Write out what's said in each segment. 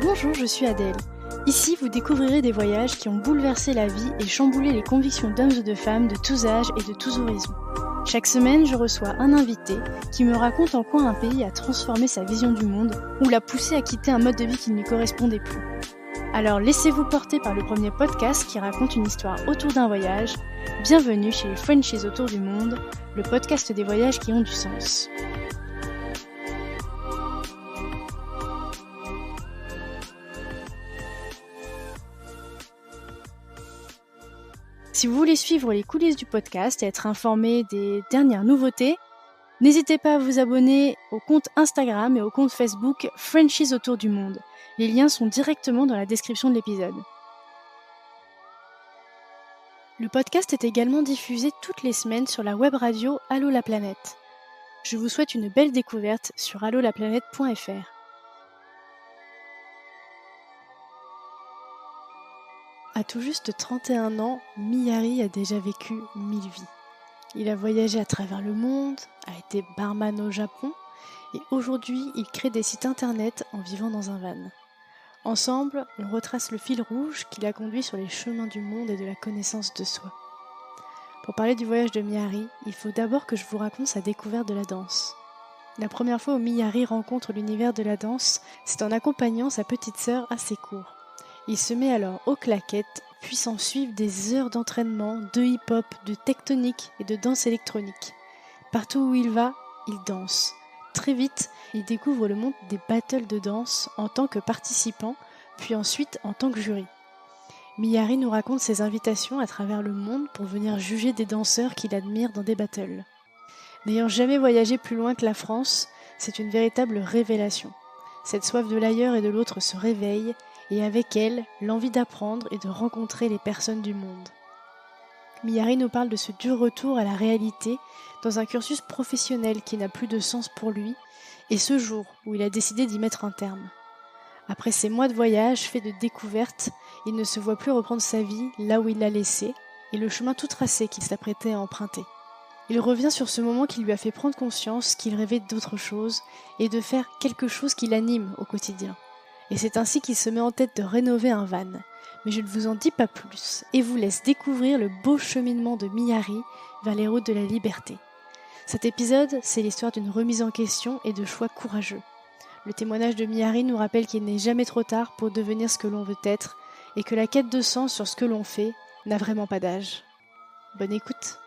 Bonjour, je suis Adèle. Ici, vous découvrirez des voyages qui ont bouleversé la vie et chamboulé les convictions d'hommes et de femmes de tous âges et de tous horizons. Chaque semaine, je reçois un invité qui me raconte en quoi un pays a transformé sa vision du monde ou l'a poussé à quitter un mode de vie qui ne lui correspondait plus. Alors laissez-vous porter par le premier podcast qui raconte une histoire autour d'un voyage. Bienvenue chez les Frenchies autour du monde, le podcast des voyages qui ont du sens. Si vous voulez suivre les coulisses du podcast et être informé des dernières nouveautés, n'hésitez pas à vous abonner au compte Instagram et au compte Facebook Frenchies autour du monde. Les liens sont directement dans la description de l'épisode. Le podcast est également diffusé toutes les semaines sur la web radio Allô la planète. Je vous souhaite une belle découverte sur allolaplanète.fr. À tout juste 31 ans, Miyari a déjà vécu 1000 vies. Il a voyagé à travers le monde, a été barman au Japon et aujourd'hui il crée des sites internet en vivant dans un van. Ensemble, on retrace le fil rouge qui l'a conduit sur les chemins du monde et de la connaissance de soi. Pour parler du voyage de Miyari, il faut d'abord que je vous raconte sa découverte de la danse. La première fois où Miyari rencontre l'univers de la danse, c'est en accompagnant sa petite sœur à ses cours. Il se met alors aux claquettes, puis s'en suivent des heures d'entraînement, de hip-hop, de tectonique et de danse électronique. Partout où il va, il danse. Très vite, il découvre le monde des battles de danse en tant que participant, puis ensuite en tant que jury. Miyari nous raconte ses invitations à travers le monde pour venir juger des danseurs qu'il admire dans des battles. N'ayant jamais voyagé plus loin que la France, c'est une véritable révélation. Cette soif de l'ailleurs et de l'autre se réveille, et avec elle, l'envie d'apprendre et de rencontrer les personnes du monde. Miyari nous parle de ce dur retour à la réalité dans un cursus professionnel qui n'a plus de sens pour lui, et ce jour où il a décidé d'y mettre un terme. Après ces mois de voyage faits de découvertes, il ne se voit plus reprendre sa vie là où il l'a laissée, et le chemin tout tracé qu'il s'apprêtait à emprunter. Il revient sur ce moment qui lui a fait prendre conscience qu'il rêvait d'autre chose, et de faire quelque chose qui l'anime au quotidien. Et c'est ainsi qu'il se met en tête de rénover un van. Mais je ne vous en dis pas plus et vous laisse découvrir le beau cheminement de Miyari vers les routes de la liberté. Cet épisode, c'est l'histoire d'une remise en question et de choix courageux. Le témoignage de Miyari nous rappelle qu'il n'est jamais trop tard pour devenir ce que l'on veut être et que la quête de sens sur ce que l'on fait n'a vraiment pas d'âge. Bonne écoute.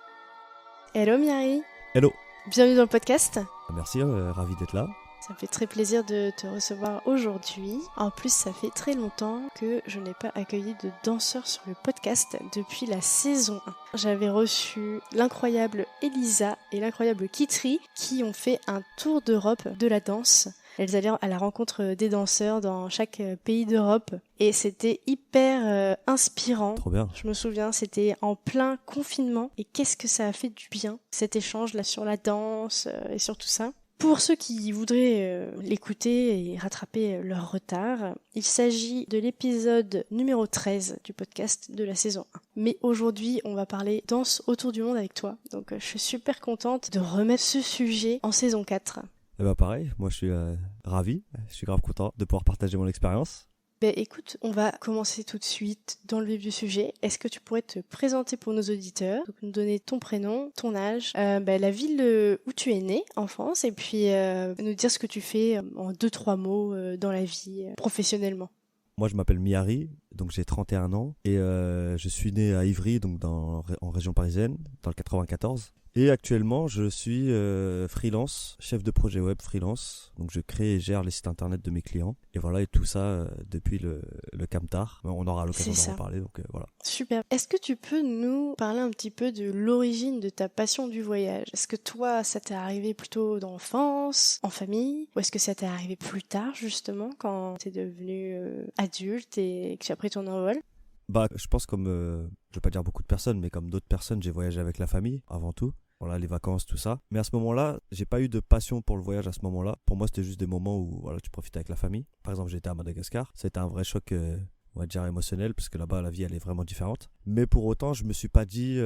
Hello Miyari. Hello. Bienvenue dans le podcast. Merci, ravi d'être là. Ça me fait très plaisir de te recevoir aujourd'hui. En plus, ça fait très longtemps que je n'ai pas accueilli de danseurs sur le podcast depuis la saison 1. J'avais reçu l'incroyable Elisa et l'incroyable Kitri qui ont fait un tour d'Europe de la danse. Elles allaient à la rencontre des danseurs dans chaque pays d'Europe et c'était hyper inspirant. Trop bien. Je me souviens, c'était en plein confinement et qu'est-ce que ça a fait du bien, cet échange là sur la danse et sur tout ça. Pour ceux qui voudraient l'écouter et rattraper leur retard, il s'agit de l'épisode numéro 13 du podcast de la saison 1. Mais aujourd'hui, on va parler danse autour du monde avec toi. Donc je suis super contente de remettre ce sujet en saison 4. Et bah pareil, moi je suis ravi, je suis grave content de pouvoir partager mon expérience. Ben écoute, on va commencer tout de suite dans le vif du sujet. Est-ce que tu pourrais te présenter pour nos auditeurs, donc nous donner ton prénom, ton âge, la ville où tu es né en France, et puis nous dire ce que tu fais en 2-3 mots dans la vie professionnellement. Moi je m'appelle Miyari, donc j'ai 31 ans, et je suis né à Ivry, donc en région parisienne, dans le 94. Et actuellement, je suis freelance, chef de projet web freelance. Donc, je crée et gère les sites internet de mes clients. Et voilà, et tout ça depuis le Camtar. On aura l'occasion d'en reparler, donc voilà. Super. Est-ce que tu peux nous parler un petit peu de l'origine de ta passion du voyage ? Est-ce que toi, ça t'est arrivé plutôt dans l'enfance, en famille ? Ou est-ce que ça t'est arrivé plus tard, justement, quand t'es devenu adulte et que tu as pris ton envol ? Bah, je pense comme, je vais pas dire beaucoup de personnes, mais comme d'autres personnes, j'ai voyagé avec la famille, avant tout. Voilà, les vacances, tout ça. Mais à ce moment-là, j'ai pas eu de passion pour le voyage à ce moment-là. Pour moi, c'était juste des moments où voilà, tu profites avec la famille. Par exemple, j'étais à Madagascar. C'était un vrai choc, on va dire émotionnel, parce que là-bas, la vie, elle est vraiment différente. Mais pour autant, je me suis pas dit,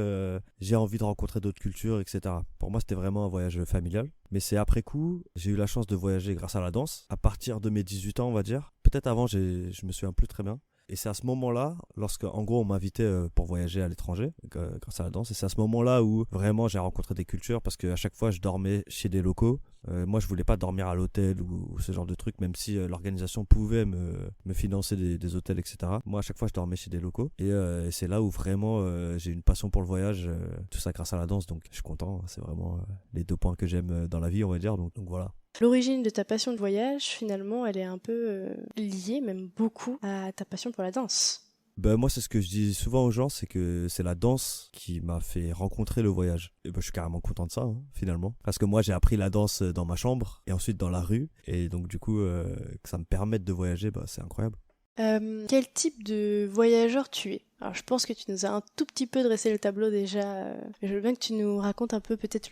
j'ai envie de rencontrer d'autres cultures, etc. Pour moi, c'était vraiment un voyage familial. Mais c'est après coup, j'ai eu la chance de voyager grâce à la danse. À partir de mes 18 ans, on va dire. peut-être avant, je me souviens plus très bien. Et c'est à ce moment-là, lorsque, en gros, on m'invitait pour voyager à l'étranger, grâce à la danse. Et c'est à ce moment-là où vraiment j'ai rencontré des cultures, parce qu'à chaque fois, je dormais chez des locaux. Moi, je voulais pas dormir à l'hôtel ou ce genre de truc, même si l'organisation pouvait me financer des hôtels, etc. Moi, à chaque fois, je dormais chez des locaux. Et c'est là où vraiment j'ai une passion pour le voyage, tout ça grâce à la danse. Donc, je suis content. C'est vraiment les 2 points que j'aime dans la vie, on va dire. Donc voilà. L'origine de ta passion de voyage, finalement, elle est un peu liée, même beaucoup, à ta passion pour la danse. Ben moi, c'est ce que je dis souvent aux gens, c'est que c'est la danse qui m'a fait rencontrer le voyage. Et ben, je suis carrément content de ça, hein, finalement. Parce que moi, j'ai appris la danse dans ma chambre et ensuite dans la rue. Et donc, du coup, que ça me permette de voyager, bah, c'est incroyable. Quel type de voyageur tu es? Alors je pense que tu nous as un tout petit peu dressé le tableau déjà. Je veux bien que tu nous racontes un peu peut-être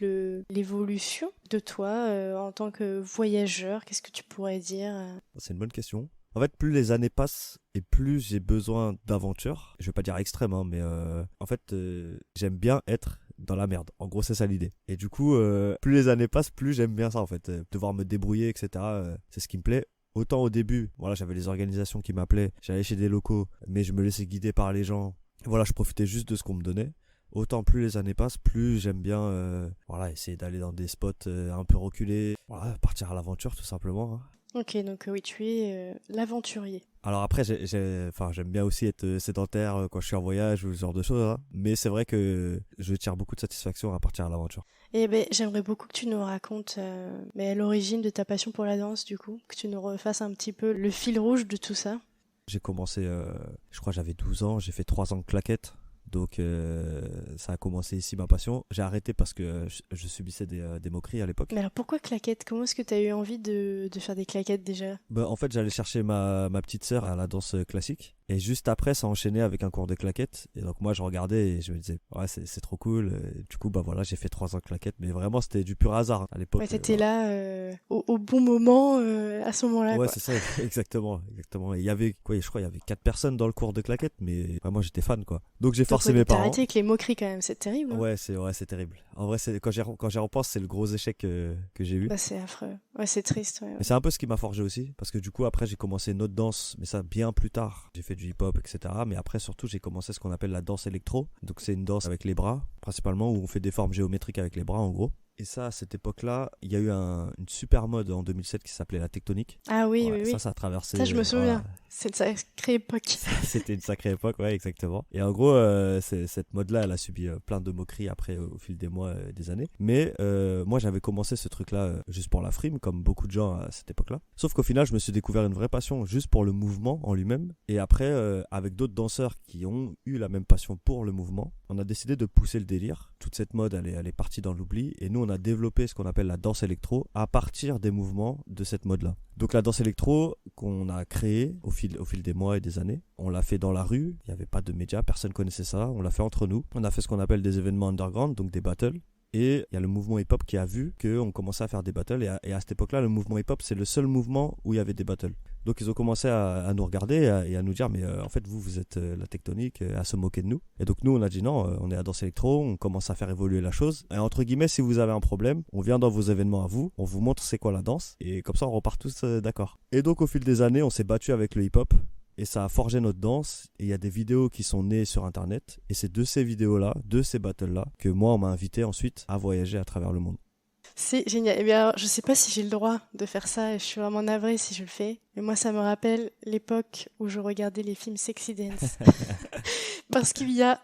l'évolution de toi en tant que voyageur. Qu'est-ce que tu pourrais dire? C'est une bonne question. En fait, plus les années passent et plus j'ai besoin d'aventure. Je vais pas dire extrême, hein, mais en fait, j'aime bien être dans la merde. En gros, c'est ça l'idée. Et du coup, plus les années passent, plus j'aime bien ça, en fait. Devoir me débrouiller, etc. C'est ce qui me plaît. Autant au début, voilà, j'avais les organisations qui m'appelaient, j'allais chez des locaux, mais je me laissais guider par les gens. Voilà, je profitais juste de ce qu'on me donnait. Autant plus les années passent, plus j'aime bien voilà, essayer d'aller dans des spots un peu reculés. Voilà, partir à l'aventure tout simplement, hein. Ok, donc oui, tu es l'aventurier. Alors après, j'aime bien aussi être sédentaire quand je suis en voyage ou ce genre de choses, hein. Mais c'est vrai que je tire beaucoup de satisfaction à partir à l'aventure. Eh ben, j'aimerais beaucoup que tu nous racontes mais l'origine de ta passion pour la danse, du coup, que tu nous refasses un petit peu le fil rouge de tout ça. J'ai commencé, je crois que j'avais 12 ans, j'ai fait 3 ans de claquettes. Donc ça a commencé ici ma passion. J'ai arrêté parce que je subissais des moqueries à l'époque. Mais alors pourquoi claquettes? Comment est-ce que tu as eu envie de faire des claquettes déjà? Bah, en fait, j'allais chercher ma petite sœur à la danse classique. Et juste après, ça enchaînait avec un cours de claquettes. Et donc moi, je regardais et je me disais, ouais, c'est trop cool. Et du coup, bah voilà, j'ai fait 3 ans de claquettes. Mais vraiment, c'était du pur hasard, hein, à l'époque. Ouais, t'étais Voilà. là au bon moment, à ce moment-là, Ouais, quoi. c'est ça, exactement. Et il y avait, quoi, je crois, il y avait 4 personnes dans le cours de claquettes. Mais vraiment, j'étais fan, quoi. Donc j'ai Donc, forcé ouais, mes donc t'as parents. arrêté avec les moqueries quand même, c'est terrible. Hein. Ouais, c'est terrible. En vrai, quand j'y repense, c'est le gros échec que j'ai eu. Bah, c'est affreux. Ouais, c'est triste, ouais. Mais c'est un peu ce qui m'a forgé aussi, parce que du coup après j'ai commencé une autre danse, mais ça bien plus tard. J'ai fait du hip-hop, etc. Mais après surtout j'ai commencé ce qu'on appelle la danse électro. Donc c'est une danse avec les bras, principalement, où on fait des formes géométriques avec les bras en gros. Et ça, à cette époque-là, il y a eu une super mode en 2007 qui s'appelait la tectonique. Ah oui, Ouais, oui, oui. ça a traversé. Ça, je me souviens. Voilà. C'est une sacrée époque. C'était une sacrée époque, ouais, exactement. Et en gros, cette mode-là, elle a subi plein de moqueries après au fil des mois et des années. Mais moi, j'avais commencé ce truc-là juste pour la frime, comme beaucoup de gens à cette époque-là. Sauf qu'au final, je me suis découvert une vraie passion juste pour le mouvement en lui-même. Et après, avec d'autres danseurs qui ont eu la même passion pour le mouvement, on a décidé de pousser le délire. Toute cette mode, elle est partie dans l'oubli. Et nous, on a développé ce qu'on appelle la danse électro à partir des mouvements de cette mode-là. Donc la danse électro qu'on a créée au fil des mois et des années, on l'a fait dans la rue, il n'y avait pas de médias, personne connaissait ça, on l'a fait entre nous. On a fait ce qu'on appelle des événements underground, donc des battles. Et il y a le mouvement hip-hop qui a vu qu'on commençait à faire des battles. Et à cette époque-là, le mouvement hip-hop, c'est le seul mouvement où il y avait des battles. Donc ils ont commencé à nous regarder et à nous dire, mais en fait, vous êtes la tectonique, à se moquer de nous. Et donc nous, on a dit non, on est à danse électro, on commence à faire évoluer la chose. Et entre guillemets, si vous avez un problème, on vient dans vos événements à vous, on vous montre c'est quoi la danse. Et comme ça, on repart tous d'accord. Et donc au fil des années, on s'est battu avec le hip-hop. Et ça a forgé notre danse. Et il y a des vidéos qui sont nées sur Internet. Et c'est de ces vidéos-là, de ces battles-là, que moi, on m'a invité ensuite à voyager à travers le monde. C'est génial. Eh bien, alors, je sais pas si j'ai le droit de faire ça et je suis vraiment navrée si je le fais. Mais moi, ça me rappelle l'époque où je regardais les films Sexy Dance. Parce qu'il y a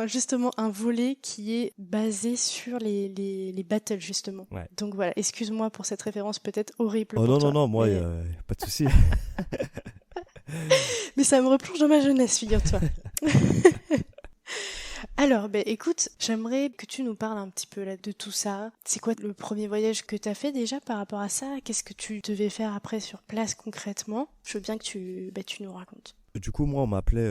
justement un volet qui est basé sur les battles, justement. Ouais. Donc voilà, excuse-moi pour cette référence peut-être horrible Oh pour non, toi. non, moi, mais... pas de souci. mais ça me replonge dans ma jeunesse, figure-toi. Alors, écoute, j'aimerais que tu nous parles un petit peu là, de tout ça. C'est quoi le premier voyage que tu as fait déjà par rapport à ça? Qu'est-ce que tu devais faire après sur place concrètement? Je veux bien que tu nous racontes. Du coup, moi, on m'appelait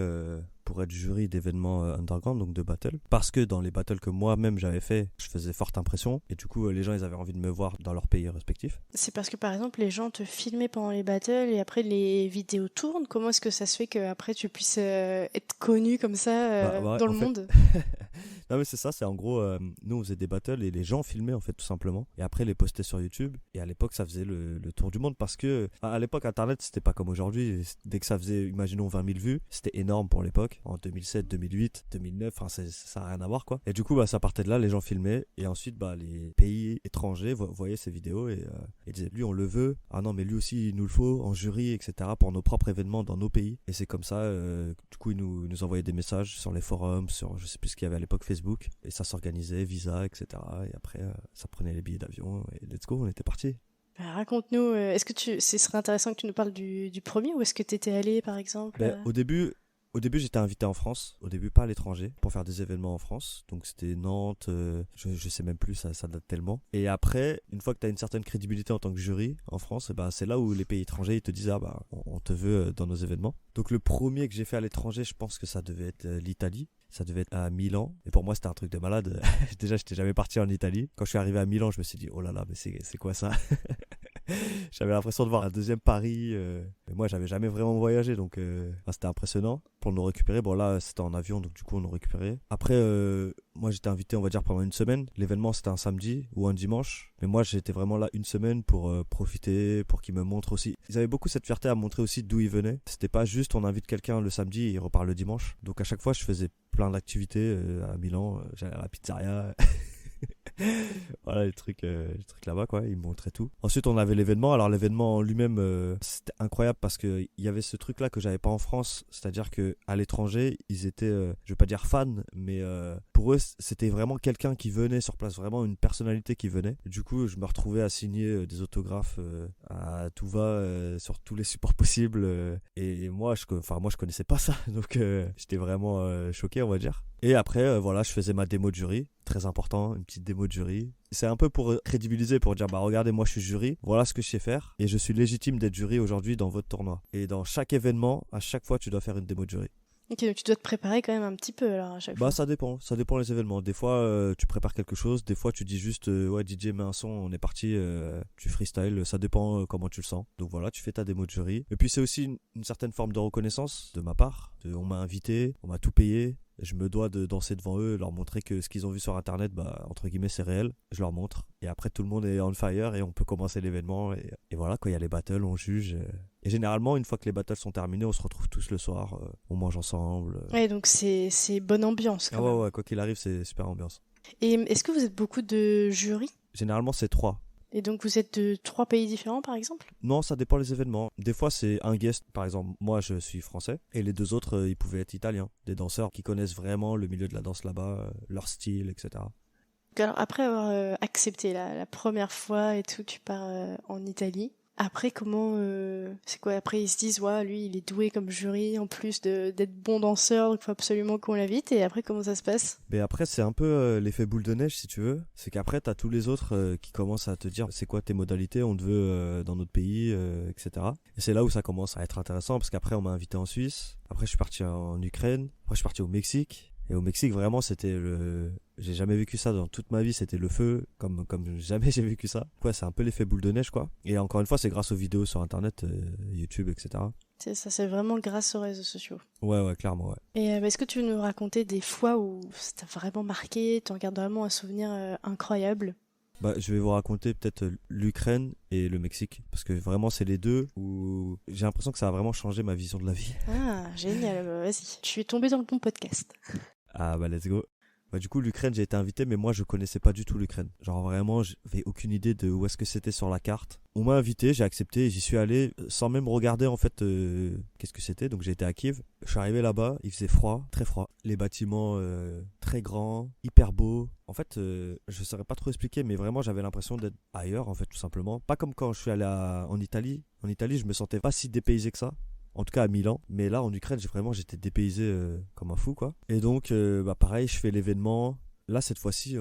pour être jury d'événements underground, donc de battle. Parce que dans les battles que moi-même j'avais fait, je faisais forte impression. Et du coup, les gens, ils avaient envie de me voir dans leur pays respectif. C'est parce que, par exemple, les gens te filmaient pendant les battles et après les vidéos tournent. Comment est-ce que ça se fait qu'après tu puisses être connu comme ça dans le monde? Non mais c'est ça, c'est en gros, nous on faisait des battles et les gens filmaient en fait tout simplement. Et après les postaient sur YouTube. Et à l'époque ça faisait le tour du monde parce que à l'époque Internet c'était pas comme aujourd'hui. Dès que ça faisait, imaginons 20 000 vues, c'était énorme pour l'époque. En 2007, 2008, 2009, enfin ça a rien à voir quoi. Et du coup ça partait de là, les gens filmaient. Et ensuite les pays étrangers voyaient ces vidéos et disaient lui on le veut. Ah non mais lui aussi il nous le faut en jury etc. pour nos propres événements dans nos pays. Et c'est comme ça, du coup ils nous envoyaient des messages sur les forums, sur je sais plus ce qu'il y avait à l'époque, Facebook, et ça s'organisait, visa, etc. Et après, ça prenait les billets d'avion, et let's go, on était parti. Raconte-nous, est-ce que ce serait intéressant que tu nous parles du premier, ou est-ce que tu étais allé, par exemple Au début, j'étais invité en France, au début pas à l'étranger, pour faire des événements en France. Donc c'était Nantes, je sais même plus, ça date tellement. Et après, une fois que tu as une certaine crédibilité en tant que jury en France, c'est là où les pays étrangers ils te disent on te veut dans nos événements. Donc le premier que j'ai fait à l'étranger, je pense que ça devait être l'Italie. Ça devait être à Milan. Et pour moi, c'était un truc de malade. Déjà, j'étais jamais parti en Italie. Quand je suis arrivé à Milan, je me suis dit, oh là là, mais c'est quoi ça? J'avais l'impression de voir un deuxième Paris. Mais moi, j'avais jamais vraiment voyagé, donc c'était impressionnant. Pour nous récupérer, bon là, c'était en avion, donc du coup, on nous récupérait. Après, moi, j'étais invité, on va dire, pendant une semaine. L'événement, c'était un samedi ou un dimanche. Mais moi, j'étais vraiment là une semaine pour profiter, pour qu'ils me montrent aussi. Ils avaient beaucoup cette fierté à montrer aussi d'où ils venaient. C'était pas juste, on invite quelqu'un le samedi et il repart le dimanche. Donc à chaque fois, je faisais plein d'activités à Milan. J'allais à la pizzeria. Voilà les trucs là-bas quoi, ils me montraient tout. Ensuite on avait l'événement, alors l'événement en lui-même c'était incroyable parce que il y avait ce truc là que j'avais pas en France, c'est-à-dire que à l'étranger ils étaient je vais pas dire fans, mais pour eux c'était vraiment quelqu'un qui venait sur place, vraiment une personnalité qui venait. Du coup je me retrouvais à signer des autographes à tout va sur tous les supports possibles et moi je connaissais pas ça donc j'étais vraiment choqué on va dire. Et après, voilà, je faisais ma démo de jury, très important, une petite démo de jury. C'est un peu pour crédibiliser, pour dire, regardez, moi je suis jury, voilà ce que je sais faire, et je suis légitime d'être jury aujourd'hui dans votre tournoi. Et dans chaque événement, à chaque fois, tu dois faire une démo de jury. Ok, donc tu dois te préparer quand même un petit peu alors à chaque fois. Ça dépend les événements. Des fois, tu prépares quelque chose, des fois tu dis juste, ouais DJ mets un son, on est parti, tu freestyle, ça dépend comment tu le sens. Donc voilà, tu fais ta démo de jury. Et puis c'est aussi une certaine forme de reconnaissance de ma part. On m'a invité, on m'a tout payé. Je me dois de danser devant eux, leur montrer que ce qu'ils ont vu sur internet, entre guillemets, c'est réel. Je leur montre. Et après, tout le monde est on fire et on peut commencer l'événement. Et voilà, quand il y a les battles, on juge. Et généralement, une fois que les battles sont terminés, on se retrouve tous le soir. On mange ensemble. Ouais, donc c'est bonne ambiance quand même. Ouais, quoi qu'il arrive, c'est super ambiance. Et est-ce que vous êtes beaucoup de jurys ? Généralement, c'est 3. Et donc vous êtes de 3 pays différents par exemple ? Non, ça dépend des événements. Des fois, c'est un guest. Par exemple, moi, je suis français. Et les 2 autres, ils pouvaient être italiens. Des danseurs qui connaissent vraiment le milieu de la danse là-bas, leur style, etc. Alors après avoir accepté la première fois et tout, tu pars en Italie. Après, comment... c'est quoi ? Après, ils se disent, ouais, lui, il est doué comme jury, en plus d'être bon danseur, donc il faut absolument qu'on l'invite. Et après, comment ça se passe ? Mais après, c'est un peu l'effet boule de neige, si tu veux. C'est qu'après, t'as tous les autres qui commencent à te dire, c'est quoi tes modalités, on te veut dans notre pays, etc. Et c'est là où ça commence à être intéressant, parce qu'après, on m'a invité en Suisse. Après, je suis parti en Ukraine. Après, je suis parti au Mexique. Et au Mexique, vraiment, c'était j'ai jamais vécu ça dans toute ma vie, c'était le feu, comme jamais j'ai vécu ça. Ouais, c'est un peu l'effet boule de neige, quoi. Et encore une fois, c'est grâce aux vidéos sur Internet, YouTube, etc. C'est ça, c'est vraiment grâce aux réseaux sociaux. Ouais, clairement, ouais. Et est-ce que tu veux nous raconter des fois où ça t'a vraiment marqué, tu en gardes vraiment un souvenir incroyable ? Je vais vous raconter peut-être l'Ukraine et le Mexique, parce que vraiment c'est les deux où j'ai l'impression que ça a vraiment changé ma vision de la vie. Ah, génial, vas-y. Je suis tombée dans le bon podcast. Ah let's go. Du coup l'Ukraine j'ai été invité mais moi je connaissais pas du tout l'Ukraine. Genre vraiment j'avais aucune idée de où est-ce que c'était sur la carte. On m'a invité, j'ai accepté et j'y suis allé sans même regarder en fait qu'est-ce que c'était. Donc j'ai été à Kiev, je suis arrivé là-bas, il faisait froid, très froid. Les bâtiments très grands, hyper beaux. En fait je saurais pas trop expliquer mais vraiment j'avais l'impression d'être ailleurs en fait tout simplement. Pas comme quand je suis allé en Italie. En Italie je me sentais pas si dépaysé que ça. En tout cas à Milan, mais là en Ukraine j'étais dépaysé comme un fou quoi. Et donc pareil je fais l'événement. Là cette fois-ci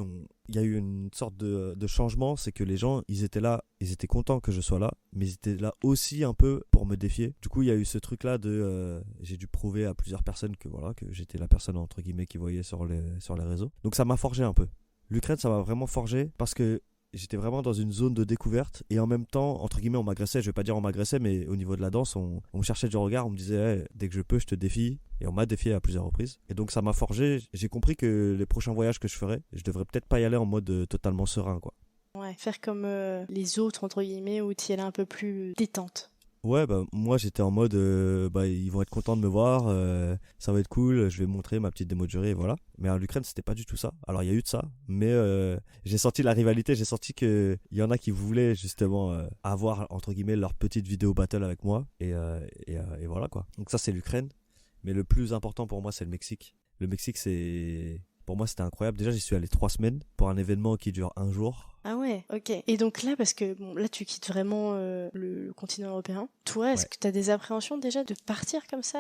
il y a eu une sorte de changement, c'est que les gens ils étaient là, ils étaient contents que je sois là, mais ils étaient là aussi un peu pour me défier. Du coup il y a eu ce truc là de j'ai dû prouver à plusieurs personnes que j'étais la personne entre guillemets qui voyait sur les réseaux. Donc ça m'a forgé un peu. L'Ukraine ça m'a vraiment forgé parce que j'étais vraiment dans une zone de découverte et en même temps, entre guillemets, on m'agressait. Je vais pas dire on m'agressait, mais au niveau de la danse, on me cherchait du regard, on me disait hey, dès que je peux, je te défie. Et on m'a défié à plusieurs reprises. Et donc ça m'a forgé. J'ai compris que les prochains voyages que je ferais, je devrais peut-être pas y aller en mode totalement serein, quoi. Ouais, faire comme les autres, entre guillemets, où tu y allais un peu plus détente. Ouais, bah moi j'étais en mode bah ils vont être contents de me voir, ça va être cool, je vais montrer ma petite démo de jury et voilà. Mais en Ukraine c'était pas du tout ça. Alors il y a eu de ça, mais j'ai senti la rivalité, j'ai senti que il y en a qui voulaient justement avoir entre guillemets leur petite vidéo battle avec moi et voilà quoi. Donc ça c'est l'Ukraine, mais le plus important pour moi c'est le Mexique. Le Mexique c'est pour moi c'était incroyable. Déjà j'y suis allé 3 semaines pour un événement qui dure un jour. Ah ouais, ok. Et donc là, parce que bon, là tu quittes vraiment le continent européen. Toi, est-ce Ouais. que tu as des appréhensions déjà de partir comme ça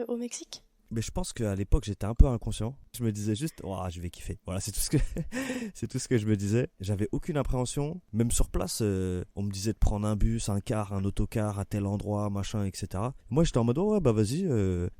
au Mexique? Mais je pense qu'à l'époque, j'étais un peu inconscient. Je me disais juste, ouah, je vais kiffer. Voilà, c'est tout ce que, c'est tout ce que je me disais. J'avais aucune appréhension. Même sur place, on me disait de prendre un bus, un car, un autocar à tel endroit, machin, etc. Moi, j'étais en mode, oh, ouais, bah vas-y,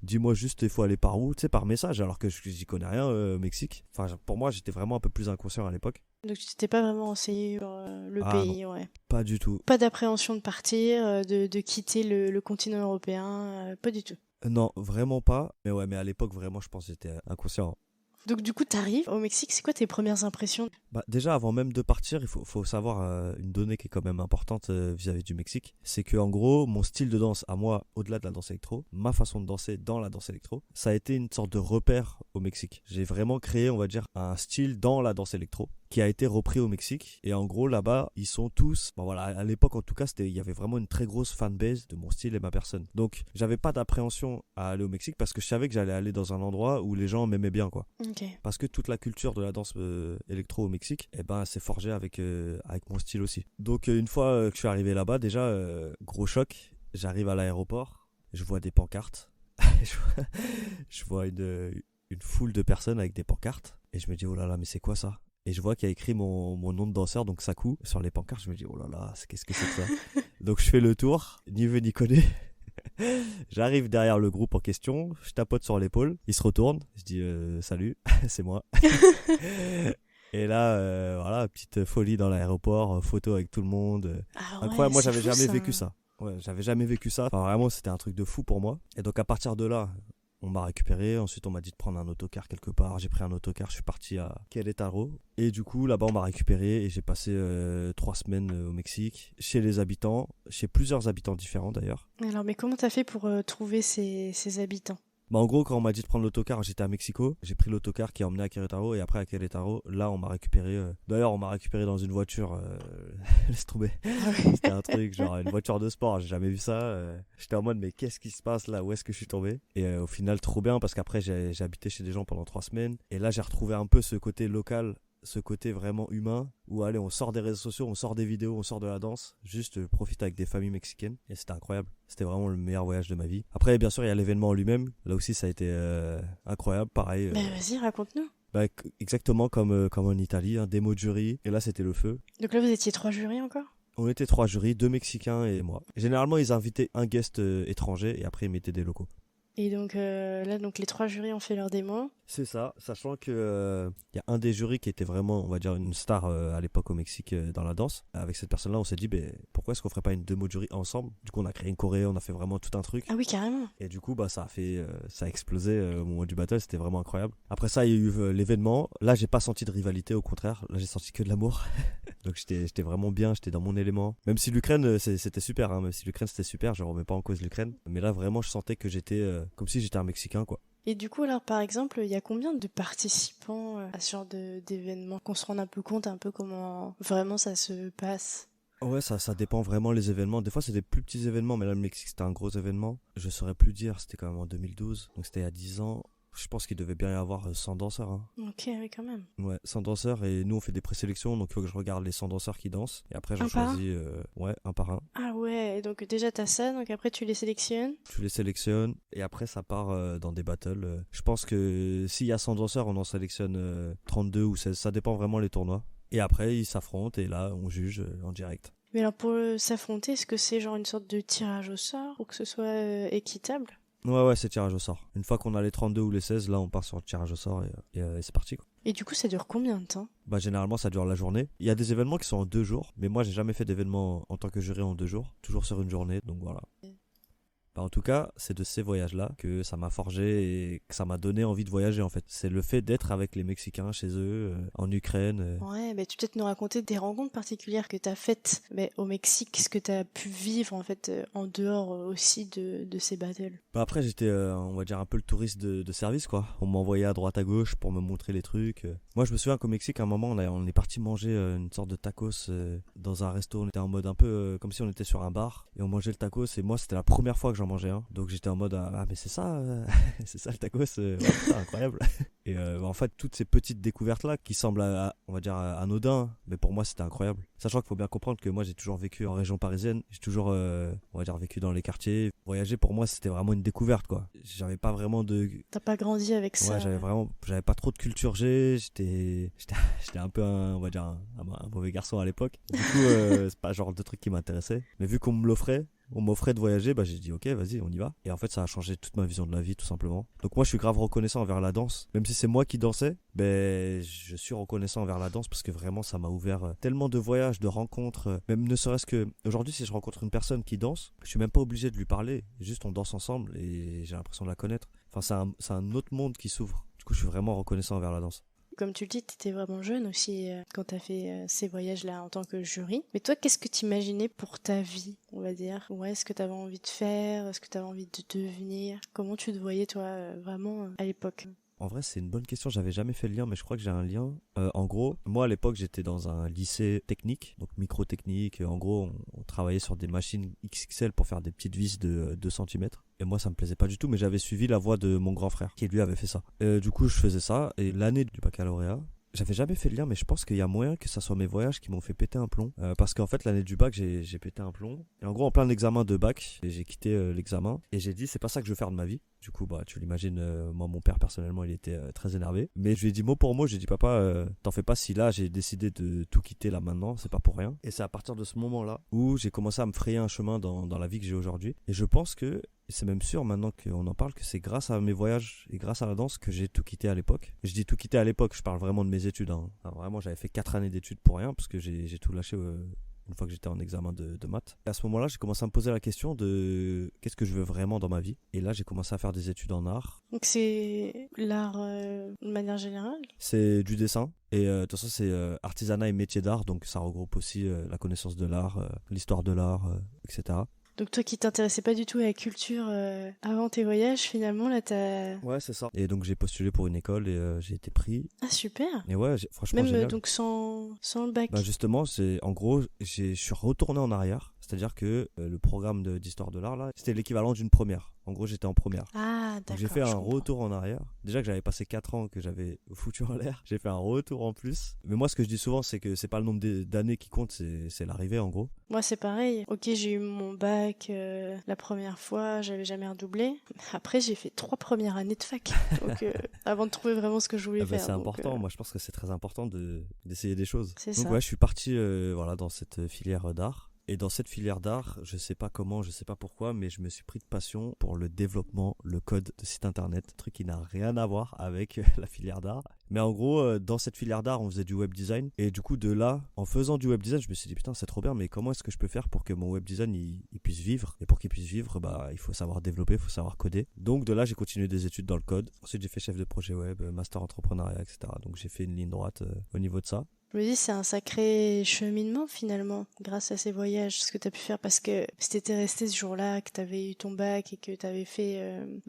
dis-moi juste, il faut aller par où, tu sais, par message, alors que j'y connais rien au Mexique. Enfin, pour moi, j'étais vraiment un peu plus inconscient à l'époque. Donc tu t'étais pas vraiment renseigné sur le Ah non, pays, ouais. pas du tout. Pas d'appréhension de partir, de quitter le continent européen, pas du tout. Non, vraiment pas. Mais ouais, mais à l'époque, vraiment, je pense que j'étais inconscient. Donc du coup, t'arrives au Mexique, c'est quoi tes premières impressions? Bah, déjà, avant même de partir, faut savoir une donnée qui est quand même importante vis-à-vis du Mexique. C'est que en gros, mon style de danse, à moi, au-delà de la danse électro, ma façon de danser dans la danse électro, ça a été une sorte de repère au Mexique. J'ai vraiment créé, on va dire, un style dans la danse électro qui a été repris au Mexique. Et en gros, là-bas, ils sont tous... Bon voilà, à l'époque, en tout cas, il y avait vraiment une très grosse fanbase de mon style et ma personne. Donc, j'avais pas d'appréhension à aller au Mexique parce que je savais que j'allais aller dans un endroit où les gens m'aimaient bien, quoi. Ok. Parce que toute la culture de la danse électro au Mexique, eh ben, c'est forgé avec mon style aussi. Donc une fois que je suis arrivé là-bas, déjà, gros choc, j'arrive à l'aéroport, je vois des pancartes, je vois une foule de personnes avec des pancartes, et je me dis, oh là là, mais c'est quoi ça? Et je vois qu'il y a écrit mon nom de danseur, donc Saku, sur les pancartes, je me dis, oh là là, qu'est-ce que c'est que ça? Donc je fais le tour, ni vu ni connu. J'arrive derrière le groupe en question, je tapote sur l'épaule, il se retourne, je dis salut, c'est moi. Et là, voilà, petite folie dans l'aéroport, photo avec tout le monde. Ah ouais, Incroyable, moi c'est j'avais fou jamais ça. vécu ça. Ouais, j'avais jamais vécu ça. Enfin, vraiment, c'était un truc de fou pour moi. Et donc à partir de là, on m'a récupéré. Ensuite, on m'a dit de prendre un autocar quelque part. J'ai pris un autocar, je suis parti à Querétaro. Et du coup, là-bas, on m'a récupéré et j'ai passé 3 semaines au Mexique, chez les habitants, chez plusieurs habitants différents d'ailleurs. Alors, mais comment t'as fait pour trouver ces habitants? Bah en gros, quand on m'a dit de prendre l'autocar, j'étais à Mexico. J'ai pris l'autocar qui a emmené à Querétaro. Et après, à Querétaro, là, on m'a récupéré. D'ailleurs, on m'a récupéré dans une voiture. Laisse tomber. C'était un truc, genre une voiture de sport. J'ai jamais vu ça. J'étais en mode, mais qu'est-ce qui se passe là? Où est-ce que je suis tombé? Et au final, trop bien parce qu'après, j'ai habité chez des gens pendant 3 semaines. Et là, j'ai retrouvé un peu ce côté local, ce côté vraiment humain où allez, on sort des réseaux sociaux, on sort des vidéos, on sort de la danse, juste profite avec des familles mexicaines et c'était incroyable. C'était vraiment le meilleur voyage de ma vie. Après, bien sûr, il y a l'événement en lui-même. Là aussi, ça a été incroyable, pareil. Bah vas-y, raconte-nous. Bah, exactement comme en Italie, un démo de jury. Et là, c'était le feu. Donc là, vous étiez 3 jurys encore? On était 3 jurys, 2 Mexicains et moi. Généralement, ils invitaient un guest étranger et après, ils mettaient des locaux. Et donc là, donc les 3 jurys ont fait leur démo. C'est ça, sachant que y a un des jurys qui était vraiment, on va dire, une star à l'époque au Mexique dans la danse. Avec cette personne-là, on s'est dit, pourquoi est-ce qu'on ferait pas une démo de jury ensemble? Du coup, on a créé une choré, on a fait vraiment tout un truc. Ah oui, carrément. Et du coup, ça a explosé au moment du battle, c'était vraiment incroyable. Après ça, il y a eu l'événement. Là, j'ai pas senti de rivalité, au contraire. Là, j'ai senti que de l'amour. Donc j'étais vraiment bien, j'étais dans mon élément. Même si l'Ukraine, c'était super, hein. Même si l'Ukraine c'était super, je remets pas en cause l'Ukraine. Mais là, vraiment, je sentais que j'étais comme si j'étais un Mexicain, quoi. Et du coup, alors par exemple, il y a combien de participants à ce genre d'événement? Qu'on se rende un peu compte, un peu comment vraiment ça se passe. Ouais, ça dépend vraiment les événements. Des fois, c'est des plus petits événements, mais là, le Mexique, c'était un gros événement. Je saurais plus dire, c'était quand même en 2012, donc c'était il y a 10 ans. Je pense qu'il devait bien y avoir 100 danseurs. Hein. Ok, oui, quand même. Ouais, 100 danseurs et nous on fait des présélections, donc il faut que je regarde les 100 danseurs qui dansent. Et après j'en Un par un? choisis ouais, un par un. Ah ouais, donc déjà t'as ça, donc après tu les sélectionnes. Je les sélectionne et après ça part dans des battles. Je pense que s'il y a 100 danseurs, on en sélectionne 32 ou 16, ça dépend vraiment les tournois. Et après ils s'affrontent et là on juge en direct. Mais alors pour s'affronter, est-ce que c'est genre une sorte de tirage au sort pour que ce soit équitable? Ouais, c'est tirage au sort. Une fois qu'on a les 32 ou les 16, là on part sur le tirage au sort et c'est parti quoi. Et du coup, ça dure combien de temps? Bah généralement ça dure la journée. Il y a des événements qui sont en 2 jours, mais moi j'ai jamais fait d'événement en tant que jury en 2 jours, toujours sur une journée, donc voilà. Bah, en tout cas, c'est de ces voyages-là que ça m'a forgé et que ça m'a donné envie de voyager en fait. C'est le fait d'être avec les Mexicains chez eux, en Ukraine. Ouais, bah, tu peux peut-être nous raconter des rencontres particulières que tu as faites au Mexique, ce que tu as pu vivre en fait en dehors aussi de ces battles. Bah après j'étais, on va dire, un peu le touriste de service quoi. On m'envoyait à droite à gauche pour me montrer les trucs. Moi je me souviens qu'au Mexique à un moment on est parti manger une sorte de tacos dans un resto. On était en mode un peu comme si on était sur un bar et on mangeait le tacos et moi c'était la première fois que j'en mangeais un. Donc j'étais en mode ah mais c'est ça, c'est ça le tacos, ouais, putain, incroyable. Et en fait toutes ces petites découvertes là qui semblent on va dire anodins, mais pour moi c'était incroyable. Sachant qu'il faut bien comprendre que moi j'ai toujours vécu en région parisienne, j'ai toujours on va dire vécu dans les quartiers. Voyager pour moi c'était vraiment une découverte quoi. J'avais pas vraiment de... T'as pas grandi avec ça? Ouais, j'avais pas trop de culture G, j'étais un peu on va dire un mauvais garçon à l'époque. Du coup c'est pas le genre de truc qui m'intéressait. Mais vu qu'on m'offrait de voyager, bah j'ai dit ok vas-y on y va. Et en fait ça a changé toute ma vision de la vie tout simplement. Donc moi je suis grave reconnaissant envers la danse. Même si c'est moi qui dansais, ben je suis reconnaissant envers la danse parce que vraiment ça m'a ouvert tellement de voyages, de rencontres. Même ne serait-ce que aujourd'hui si je rencontre une personne qui danse, je suis même pas obligé de lui parler. Juste on danse ensemble et j'ai l'impression de la connaître. Enfin c'est un autre monde qui s'ouvre. Du coup je suis vraiment reconnaissant envers la danse. Comme tu le dis, tu étais vraiment jeune aussi quand tu as fait ces voyages-là en tant que jury. Mais toi, qu'est-ce que tu imaginais pour ta vie, on va dire? Ouais, est-ce que tu avais envie de faire? Est-ce que tu avais envie de devenir? Comment tu te voyais, toi, vraiment à l'époque? En vrai, c'est une bonne question. J'avais jamais fait le lien, mais je crois que j'ai un lien. En gros, moi à l'époque, j'étais dans un lycée technique, donc microtechnique. En gros, on travaillait sur des machines XXL pour faire des petites vis de 2 cm. Et moi, ça me plaisait pas du tout, mais j'avais suivi la voie de mon grand frère, qui lui avait fait ça. Du coup, je faisais ça. Et l'année du baccalauréat, j'avais jamais fait le lien, mais je pense qu'il y a moyen que ça soit mes voyages qui m'ont fait péter un plomb. Parce qu'en fait, l'année du bac, j'ai pété un plomb. Et en gros, en plein examen de bac, j'ai quitté l'examen. Et j'ai dit, c'est pas ça que je veux faire de ma vie. Du coup, bah, tu l'imagines, moi, mon père, personnellement, il était très énervé. Mais je lui ai dit mot pour mot, j'ai dit, papa, t'en fais pas si là, j'ai décidé de tout quitter là maintenant, c'est pas pour rien. Et c'est à partir de ce moment-là où j'ai commencé à me frayer un chemin dans la vie que j'ai aujourd'hui. Et je pense que, et c'est même sûr maintenant qu'on en parle, que c'est grâce à mes voyages et grâce à la danse que j'ai tout quitté à l'époque. Je dis tout quitté à l'époque, je parle vraiment de mes études. Hein. Alors vraiment, j'avais fait 4 années d'études pour rien parce que j'ai tout lâché une fois que j'étais en examen de maths. Et à ce moment-là, j'ai commencé à me poser la question de qu'est-ce que je veux vraiment dans ma vie. Et là, j'ai commencé à faire des études en art. Donc c'est l'art de manière générale? C'est du dessin. Et de toute façon, c'est artisanat et métier d'art. Donc ça regroupe aussi la connaissance de l'art, l'histoire de l'art, etc. Donc toi qui t'intéressais pas du tout à la culture avant tes voyages, finalement là t'as... Ouais, c'est ça. Et donc j'ai postulé pour une école et j'ai été pris. Ah super. Et ouais, franchement même génial. Donc sans le bac. Bah justement, en gros, je suis retourné en arrière. C'est-à-dire que le programme d'histoire de l'art là, c'était l'équivalent d'une première. En gros, j'étais en première. Ah d'accord. Donc j'ai fait un retour en arrière. Déjà que j'avais passé 4 ans que j'avais foutu en l'air, j'ai fait un retour en plus. Mais moi, ce que je dis souvent, c'est que c'est pas le nombre d'années qui compte, c'est l'arrivée en gros. Moi, c'est pareil. Ok, j'ai eu mon bac la première fois, j'avais jamais redoublé. Après, j'ai fait 3 premières années de fac. Donc, avant de trouver vraiment ce que je voulais faire. C'est important. Moi, je pense que c'est très important d'essayer des choses. C'est donc ça. Ouais, je suis parti voilà, dans cette filière d'art. Et dans cette filière d'art, je sais pas comment, je sais pas pourquoi, mais je me suis pris de passion pour le développement, le code de site internet, truc qui n'a rien à voir avec la filière d'art. Mais en gros, dans cette filière d'art, on faisait du web design. Et du coup, de là, en faisant du web design, je me suis dit, putain, c'est trop bien, mais comment est-ce que je peux faire pour que mon web design, il puisse vivre? Et pour qu'il puisse vivre, bah, il faut savoir développer, il faut savoir coder. Donc de là, j'ai continué des études dans le code. Ensuite, j'ai fait chef de projet web, master entrepreneuriat, etc. Donc j'ai fait une ligne droite au niveau de ça. Je me dis, c'est un sacré cheminement finalement, grâce à ces voyages, ce que tu as pu faire. Parce que si tu étais resté ce jour-là, que tu avais eu ton bac et que tu avais fait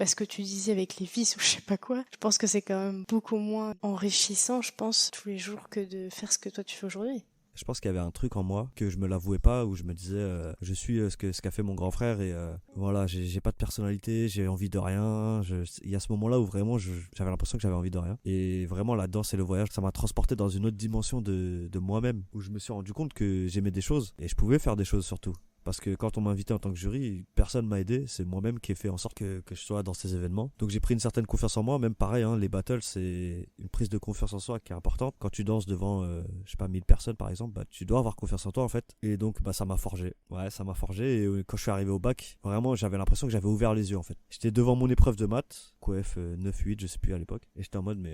ce que tu disais avec les vis ou je sais pas quoi, je pense que c'est quand même beaucoup moins enrichissant, je pense, tous les jours que de faire ce que toi tu fais aujourd'hui. Je pense qu'il y avait un truc en moi que je me l'avouais pas, où je me disais je suis ce qu'a fait mon grand frère et voilà, j'ai pas de personnalité, j'ai envie de rien. Il y a ce moment-là où vraiment j'avais l'impression que j'avais envie de rien. Et vraiment la danse et le voyage, ça m'a transporté dans une autre dimension de moi-même, où je me suis rendu compte que j'aimais des choses et je pouvais faire des choses surtout. parce que quand on m'a invité en tant que jury, personne m'a aidé, c'est moi-même qui ai fait en sorte que je sois dans ces événements. Donc j'ai pris une certaine confiance en moi, même pareil, hein, les battles c'est une prise de confiance en soi qui est importante. Quand tu danses devant, je sais pas, 1000 personnes par exemple, bah, tu dois avoir confiance en toi en fait. Et donc bah, ça m'a forgé. Ouais, ça m'a forgé et quand je suis arrivé au bac, vraiment j'avais l'impression que j'avais ouvert les yeux en fait. J'étais devant mon épreuve de maths, QF 9-8, je sais plus à l'époque, et j'étais en mode mais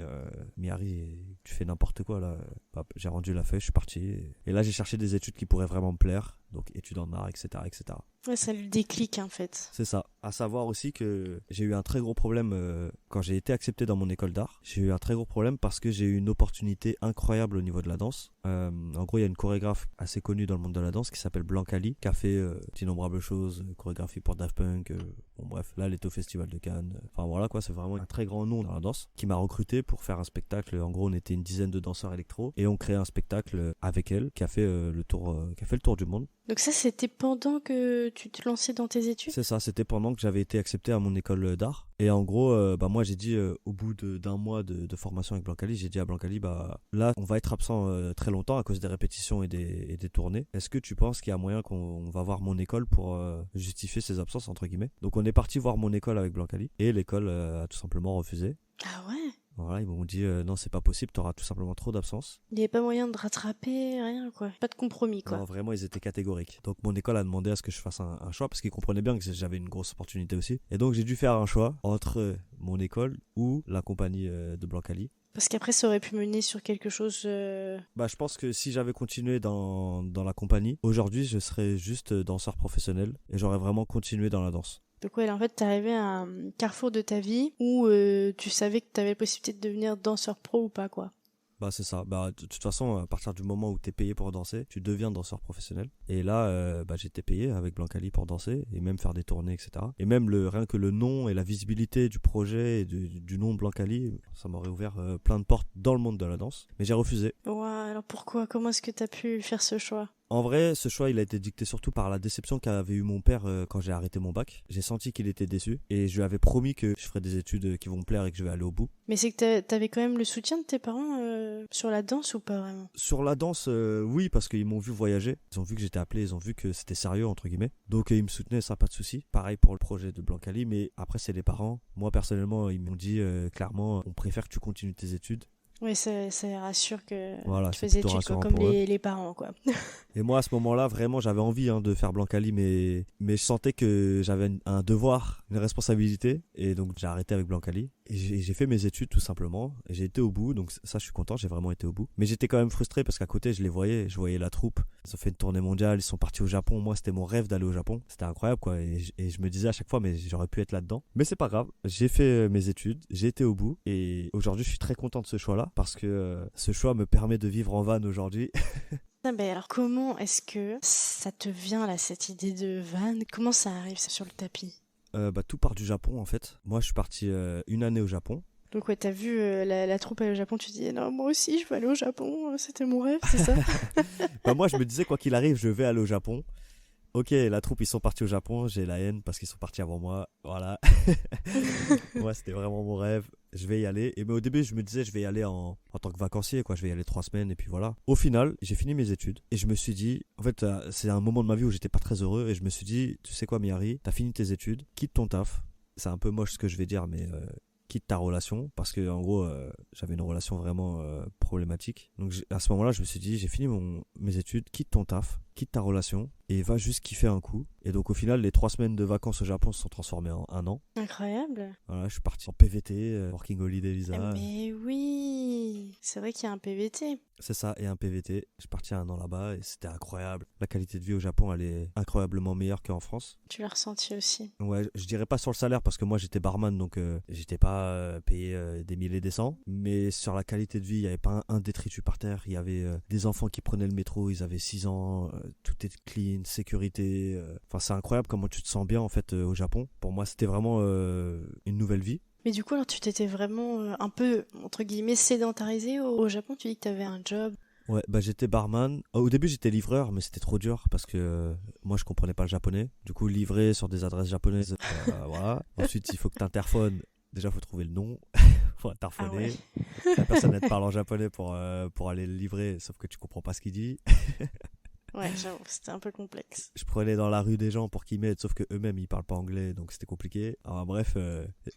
Mihari, tu fais n'importe quoi là. Bah, j'ai rendu la feuille, je suis parti. Et là j'ai cherché des études qui pourraient vraiment me plaire, donc études en art, etc. etc. Ouais, ça le déclic en fait. C'est ça. À savoir aussi que j'ai eu un très gros problème quand j'ai été accepté dans mon école d'art. J'ai eu un très gros problème parce que j'ai eu une opportunité incroyable au niveau de la danse. En gros, il y a une chorégraphe assez connue dans le monde de la danse qui s'appelle Blancali, qui a fait d'innombrables choses, chorégraphie pour Daft Punk. Bon bref, là elle est au Festival de Cannes. Enfin voilà quoi, c'est vraiment un très grand nom dans la danse qui m'a recruté pour faire un spectacle. En gros, on était une dizaine de danseurs électro et on créait un spectacle avec elle qui a fait le tour du monde. Donc ça, c'était pendant que tu te lançais dans tes études? C'est ça, c'était pendant que j'avais été accepté à mon école d'art. Et en gros, bah moi j'ai dit, au bout d'un mois de formation avec Blancali, j'ai dit à Blancali, bah là on va être absent très longtemps à cause des répétitions et des tournées. Est-ce que tu penses qu'il y a moyen qu'on va voir mon école pour justifier ces absences entre guillemets? Donc on est parti voir mon école avec Blancali et l'école a tout simplement refusé. Ah ouais? Voilà, ils m'ont dit non, c'est pas possible, t'auras tout simplement trop d'absence. Il n'y avait pas moyen de rattraper, rien quoi. Pas de compromis quoi. Non, vraiment, ils étaient catégoriques. Donc mon école a demandé à ce que je fasse un choix parce qu'ils comprenaient bien que j'avais une grosse opportunité aussi. Et donc j'ai dû faire un choix entre mon école ou la compagnie de Blancali. Parce qu'après, ça aurait pu mener sur quelque chose... Bah, je pense que si j'avais continué dans la compagnie, aujourd'hui, je serais juste danseur professionnel et j'aurais vraiment continué dans la danse. Donc ouais, en fait, t'es arrivé à un carrefour de ta vie où tu savais que t'avais la possibilité de devenir danseur pro ou pas, quoi. Bah c'est ça. Bah de toute façon, à partir du moment où t'es payé pour danser, tu deviens danseur professionnel. Et là, bah j'étais payé avec Blancali pour danser et même faire des tournées, etc. Et même rien que le nom et la visibilité du projet et du nom de Blancali, ça m'aurait ouvert plein de portes dans le monde de la danse. Mais j'ai refusé. Ouais, alors pourquoi? Comment est-ce que t'as pu faire ce choix? En vrai, ce choix, il a été dicté surtout par la déception qu'avait eu mon père quand j'ai arrêté mon bac. J'ai senti qu'il était déçu et je lui avais promis que je ferais des études qui vont me plaire et que je vais aller au bout. Mais c'est que t'avais quand même le soutien de tes parents sur la danse ou pas vraiment? Sur la danse, oui, parce qu'ils m'ont vu voyager. Ils ont vu que j'étais appelé, ils ont vu que c'était sérieux, entre guillemets. Donc ils me soutenaient, ça, pas de souci. Pareil pour le projet de Blancali, mais après, c'est les parents. Moi, personnellement, ils m'ont dit clairement, on préfère que tu continues tes études. Oui, ça rassure que voilà, tu faisais plutôt études, quoi, rassurant comme pour eux. les parents, quoi. Et moi, à ce moment-là, vraiment, j'avais envie de faire Blancali, mais je sentais que j'avais un devoir, une responsabilité. Et donc, j'ai arrêté avec Blancali. Et j'ai fait mes études, tout simplement. Et j'ai été au bout. Donc, ça, je suis content. J'ai vraiment été au bout. Mais j'étais quand même frustré parce qu'à côté, je les voyais. Je voyais la troupe. Ils ont fait une tournée mondiale. Ils sont partis au Japon. Moi, c'était mon rêve d'aller au Japon. C'était incroyable, quoi. Et je me disais à chaque fois, mais j'aurais pu être là-dedans. Mais c'est pas grave. J'ai fait mes études. J'ai été au bout. Et aujourd'hui, je suis très content de ce choix-là parce que ce choix me permet de vivre en van aujourd'hui. Ah ben alors comment est-ce que ça te vient là, cette idée de van? Comment ça arrive ça, sur le tapis? Bah, tout part du Japon en fait. Moi je suis parti une année au Japon. Donc ouais, t'as vu la troupe aller au Japon, tu te dis non, moi aussi je veux aller au Japon, c'était mon rêve, c'est ça? Bah, moi je me disais quoi qu'il arrive je vais aller au Japon. Ok, la troupe ils sont partis au Japon, j'ai la haine parce qu'ils sont partis avant moi, voilà. Moi c'était vraiment mon rêve, je vais y aller. Et mais au début je me disais je vais y aller en tant que vacancier, quoi. Je vais y aller 3 semaines et puis voilà. Au final j'ai fini mes études et je me suis dit, en fait c'est un moment de ma vie où j'étais pas très heureux et je me suis dit, tu sais quoi Mihari, t'as fini tes études, quitte ton taf. C'est un peu moche ce que je vais dire mais quitte ta relation parce que en gros j'avais une relation vraiment problématique. Donc à ce moment-là je me suis dit, j'ai fini mes études, quitte ton taf, quitte ta relation et va juste kiffer un coup. Et donc au final les 3 semaines de vacances au Japon se sont transformées en 1 an. Incroyable. Voilà, je suis parti en PVT, Working Holiday Visa. Mais oui, c'est vrai qu'il y a un PVT. C'est ça, et un PVT. Je suis parti 1 an là-bas et c'était incroyable. La qualité de vie au Japon, elle est incroyablement meilleure qu'en France. Tu l'as ressenti aussi. Ouais, je dirais pas sur le salaire parce que moi j'étais barman donc j'étais pas payé des milliers et des cents. Mais sur la qualité de vie, il y avait pas un détritus par terre. Il y avait des enfants qui prenaient le métro, ils avaient 6 ans, tout est clean, sécurité. Enfin, c'est incroyable comment tu te sens bien en fait au Japon. Pour moi, c'était vraiment une nouvelle vie. Mais du coup, alors tu t'étais vraiment un peu, entre guillemets, sédentarisé au Japon. Tu dis que t'avais un job. Ouais, bah j'étais barman. Au début j'étais livreur, mais c'était trop dur parce que moi je comprenais pas le japonais. Du coup livrer sur des adresses japonaises, voilà. Ensuite il faut que t'interphones. Déjà faut trouver le nom, faut interphoner. Ah ouais. La personne elle te parle en japonais pour aller le livrer, sauf que tu comprends pas ce qu'il dit. Ouais, j'avoue, c'était un peu complexe. Je prenais dans la rue des gens pour qu'ils m'aident, sauf que eux-mêmes ils parlent pas anglais, donc c'était compliqué. Alors, bref,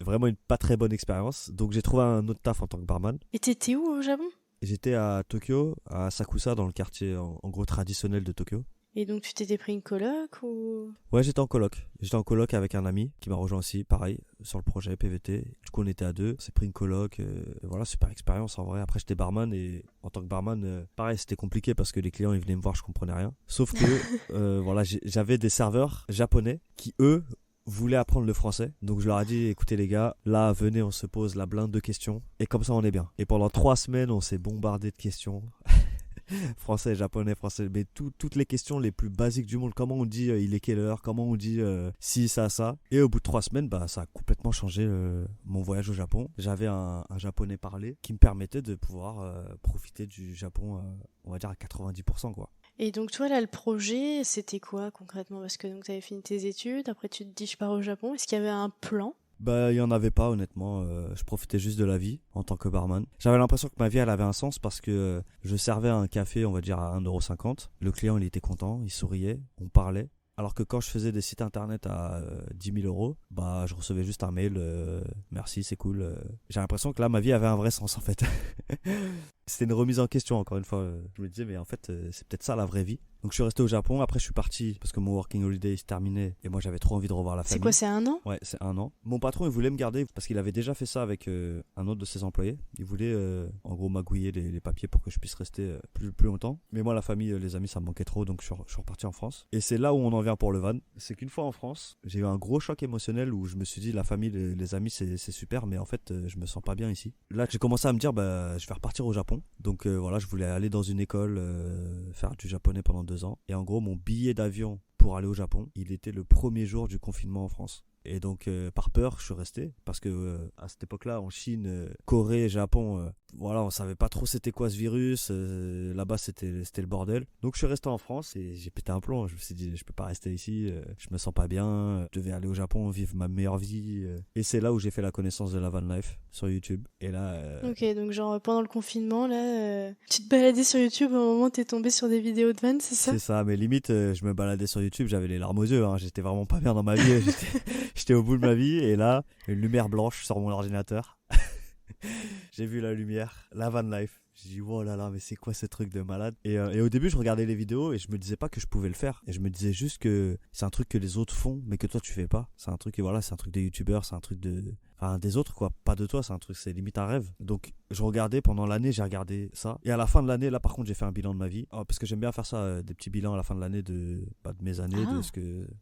vraiment une pas très bonne expérience. Donc j'ai trouvé un autre taf en tant que barman. Et t'étais où au Japon? J'étais à Tokyo, à Asakusa, dans le quartier en gros traditionnel de Tokyo. Et donc tu t'étais pris une coloc ou... Ouais, j'étais en coloc. J'étais en coloc avec un ami qui m'a rejoint aussi, pareil, sur le projet PVT. Du coup, on était à deux, on s'est pris une coloc. Et voilà, super expérience en vrai. Après, j'étais barman et en tant que barman, pareil, c'était compliqué parce que les clients, ils venaient me voir, je comprenais rien. Sauf que, voilà, j'avais des serveurs japonais qui, eux, voulaient apprendre le français. Donc, je leur ai dit, écoutez les gars, là, venez, on se pose la blinde de questions. Et comme ça, on est bien. Et pendant 3 semaines, on s'est bombardé de questions. Français, japonais, français, mais toutes les questions les plus basiques du monde. Comment on dit il est quelle heure, comment on dit si, ça. Et au bout de 3 semaines, bah, ça a complètement changé mon voyage au Japon. J'avais un japonais parlé qui me permettait de pouvoir profiter du Japon, on va dire à 90%, quoi. Et donc toi là, le projet, c'était quoi concrètement? Parce que donc t'avais fini tes études, après tu te dis je pars au Japon. Est-ce qu'il y avait un plan? Bah, il y en avait pas, honnêtement. Je profitais juste de la vie en tant que barman. J'avais l'impression que ma vie, elle avait un sens parce que je servais un café, on va dire, à 1,50 €. Le client, il était content, il souriait, on parlait. Alors que quand je faisais des sites internet à 10 000 €, bah, je recevais juste un mail, merci, c'est cool. J'ai l'impression que là, ma vie avait un vrai sens, en fait. C'était une remise en question, encore une fois. Je me disais, mais en fait, c'est peut-être ça la vraie vie. Donc je suis resté au Japon, après je suis parti parce que mon working holiday se terminait et moi j'avais trop envie de revoir la famille. C'est quoi, c'est 1 an? Ouais, c'est 1 an. Mon patron il voulait me garder parce qu'il avait déjà fait ça avec un autre de ses employés. Il voulait en gros magouiller les papiers pour que je puisse rester plus longtemps. Mais moi la famille, les amis ça me manquait trop donc je suis reparti en France. Et c'est là où on en vient pour le van. C'est qu'une fois en France, j'ai eu un gros choc émotionnel où je me suis dit la famille, les amis c'est super mais en fait je me sens pas bien ici. Là j'ai commencé à me dire bah je vais repartir au Japon. Donc voilà, je voulais aller dans une école, faire du japonais pendant 2 ans. Et en gros, mon billet d'avion pour aller au Japon, il était le premier jour du confinement en France. Et donc, par peur, je suis resté. Parce que à cette époque-là, en Chine, Corée, Japon, voilà, on savait pas trop c'était quoi ce virus. Là-bas, c'était le bordel. Donc, je suis resté en France et j'ai pété un plomb. Je me suis dit, je peux pas rester ici. Je me sens pas bien. Je devais aller au Japon, vivre ma meilleure vie. Et c'est là où j'ai fait la connaissance de la van life sur YouTube. Et là. Ok, donc genre pendant le confinement, là, tu te baladais sur YouTube au moment où t'es tombé sur des vidéos de van, c'est ça? C'est ça, mais limite, je me baladais sur YouTube, j'avais les larmes aux yeux. Hein. J'étais vraiment pas bien dans ma vie. J'étais au bout de ma vie et là, une lumière blanche sur mon ordinateur. J'ai vu la lumière, la van life. J'ai dit, oh là là, mais c'est quoi ce truc de malade? Et au début, je regardais les vidéos et je me disais pas que je pouvais le faire. Et je me disais juste que c'est un truc que les autres font, mais que toi, tu fais pas. C'est un truc, et voilà, c'est un truc des youtubeurs, c'est un truc enfin, des autres, quoi. Pas de toi, c'est un truc, c'est limite un rêve. Donc, je regardais pendant l'année, j'ai regardé ça. Et à la fin de l'année, là, par contre, j'ai fait un bilan de ma vie. Parce que j'aime bien faire ça, des petits bilans à la fin de l'année de mes années, de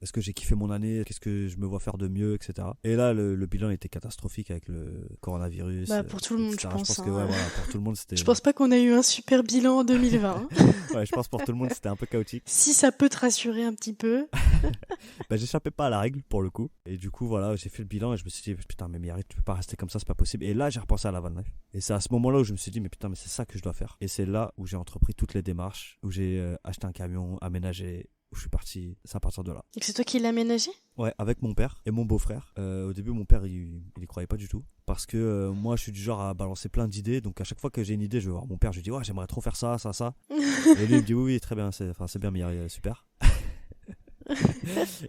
est-ce que j'ai kiffé mon année, qu'est-ce que je me vois faire de mieux, etc. Et là, le bilan était catastrophique avec le coronavirus. Bah, pour tout le monde, etc. je pense. Je pense que, ouais, voilà, pour tout le monde, c'était. Je pense pas qu'on a eu un super bilan en 2020. Hein. Ouais, je pense pour tout le monde, c'était un peu chaotique. Si ça peut te rassurer un petit peu. Bah, j'échappais pas à la règle pour le coup. Et du coup, voilà, j'ai fait le bilan et je me suis dit, putain, mais Mireille, tu peux pas rester comme ça, c'est pas possible. Et là, j'ai repensé à la van life. Et c'est à ce moment-là où je me suis dit, mais putain, mais c'est ça que je dois faire. Et c'est là où j'ai entrepris toutes les démarches, où j'ai acheté un camion, aménagé, où je suis parti. C'est à partir de là. Et c'est toi qui l'as aménagé? Ouais, avec mon père et mon beau-frère. Au début, mon père, il y croyait pas du tout. Parce que moi, je suis du genre à balancer plein d'idées. Donc, à chaque fois que j'ai une idée, je vais voir mon père, je lui dis, ouais, j'aimerais trop faire ça, ça, ça. Et lui, il me dit, oui, très bien, c'est bien, Mireille, super.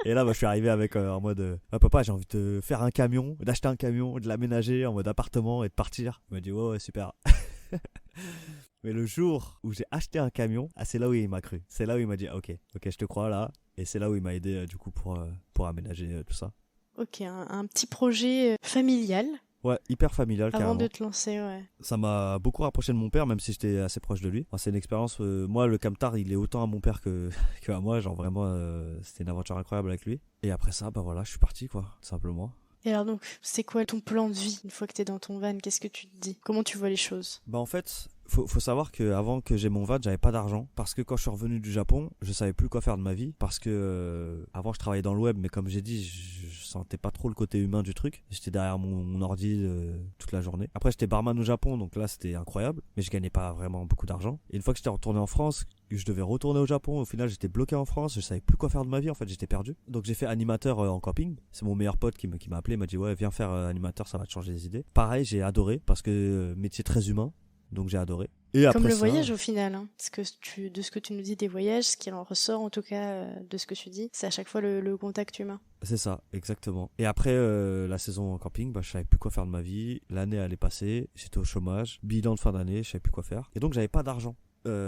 Et là, bah, je suis arrivé avec en mode papa, j'ai envie de faire un camion, d'acheter un camion, de l'aménager en mode appartement et de partir. Il m'a dit, ouais, super. Mais le jour où j'ai acheté un camion, c'est là où il m'a cru. C'est là où il m'a dit, ok, je te crois là. Et c'est là où il m'a aidé du coup pour aménager tout ça. Ok, un petit projet familial. Ouais, hyper familial avant carrément. de te lancer, ouais. Ça m'a beaucoup rapproché de mon père, même si j'étais assez proche de lui. Enfin, c'est une expérience. Moi, le camtar, il est autant à mon père que à moi. Genre vraiment, c'était une aventure incroyable avec lui. Et après ça, bah voilà, je suis parti quoi, tout simplement. Et alors donc, c'est quoi ton plan de vie une fois que t'es dans ton van? Qu'est-ce que tu te dis? Comment tu vois les choses? Bah en fait, faut savoir qu'avant que j'ai mon van, j'avais pas d'argent. Parce que quand je suis revenu du Japon, je savais plus quoi faire de ma vie. Parce que avant, je travaillais dans le web, mais comme j'ai dit, je sentais pas trop le côté humain du truc. J'étais derrière mon ordi toute la journée. Après, j'étais barman au Japon, donc là, c'était incroyable. Mais je gagnais pas vraiment beaucoup d'argent. Et une fois que j'étais retourné en France, je devais retourner au Japon. Au final, j'étais bloqué en France. Je savais plus quoi faire de ma vie. En fait, j'étais perdu. Donc, j'ai fait animateur en camping. C'est mon meilleur pote qui m'a appelé. Il m'a dit, ouais, viens faire animateur, ça va te changer les idées. Pareil, j'ai adoré parce que métier très humain. Donc, j'ai adoré. Et Comme après le ça, voyage au final, hein. De ce que tu nous dis des voyages, ce qui en ressort en tout cas de ce que tu dis, c'est à chaque fois le contact humain. c'est ça, exactement. Et après la saison en camping, je savais plus quoi faire de ma vie. L'année allait passer, j'étais au chômage. Bilan de fin d'année, je savais plus quoi faire. Et donc j'avais pas d'argent.